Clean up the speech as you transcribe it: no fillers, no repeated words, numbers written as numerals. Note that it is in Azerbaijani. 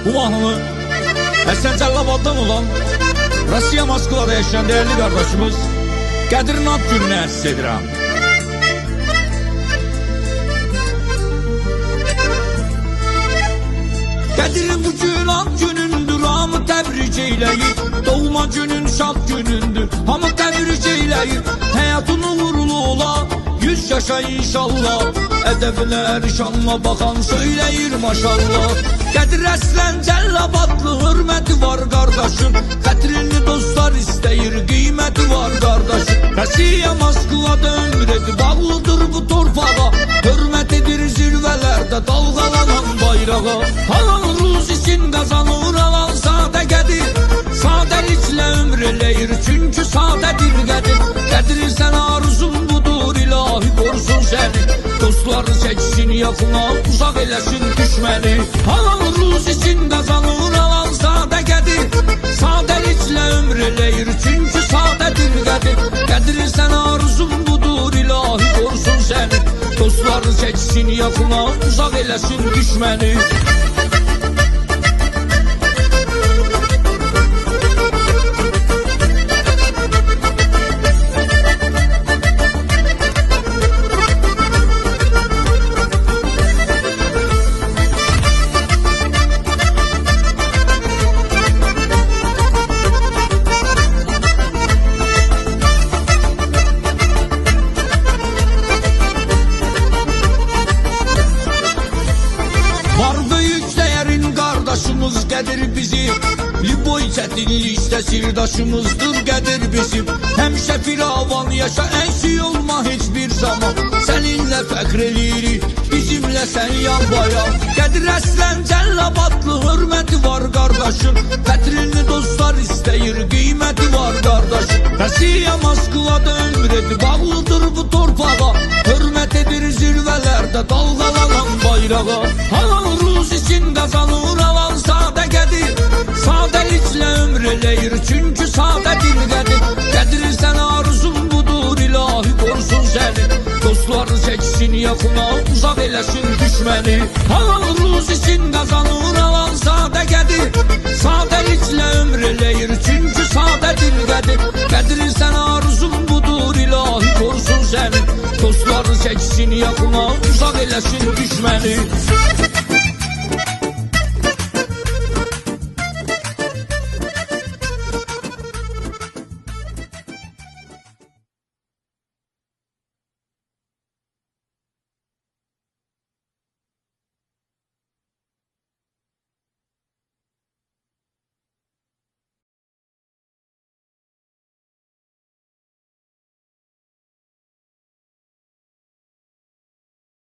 Bu mahnını Esen Cəllabaddan olan Rusiya Moskvada yaşayan değerli kardeşimiz Qədir Nad gününə həsr edirəm. Qədir bu gün ad günündür, hamı təbrik eyləyir. Doğma günün şad günündür, hamı təbrik eyləyir. Həyatın uğurlu ola, 100 yaşa inşallah. Ədəblər şanla baxan söyləyir maşallah. Qədir əslən Cəllabadlı, hörməti var qardaşın. Xətrini dostlar istəyir, qiyməti var qardaşın. Rusiya Moskvada ömür edib, bağlıdır bu torpağa. Hörmət edir zirvələrdə dalğalanan bayrağa. Halal ruz için qazanır, halal sadə Qədir. Sadəliklə ömür eləyir, çünki sadədir Qədir. Qədir sən arzun budur, ilahi qorusun səni. Dostları çəksin yaxına, uzaq eləsin düşməni. Halal ruz için qazanır, halal sadə Qədir. Sadəliklə ömür eləyir, çünki sadədir Qədir. Qədir sən arzun budur, ilahi qorusun səni. Dostları çəksin yaxına, uzaq eləsin düşməni. Qədir bizim, liboy çətinlikdə sirdaşımızdır Qədir bizim. Həmişə firavan yaşa, əksik olma heç bir zaman. Səninlə fəxr eləyirik, bizimlə sən yan bayan. Qədir əslən Cəllabadlı, hörməti var qardaşın. Xətrini dostlar istəyir, qiyməti var qardaşın. Rusiya Moskvada ömür edib, bağlıdır bu torpağa. Hörmət edir zirvələrdə dalğalanan bayrağa. Halal ruz için qazanır, halal sadə Qədir. Sadəliklə ömür eləyir, çünki sadədir Qədir. Qədir sən arzun budur, ilahi qorusun səni. Dostları çəksin yaxına, uzaq eləsin düşməni. Halal ruz için qazanır, halal sadə Qədir. Sadəliklə ömür eləyir, çünki sadədir Qədir. Qədir sən arzun budur, ilahi qorusun səni. Dostları çəksin yaxına, uzaq eləsin düşməni.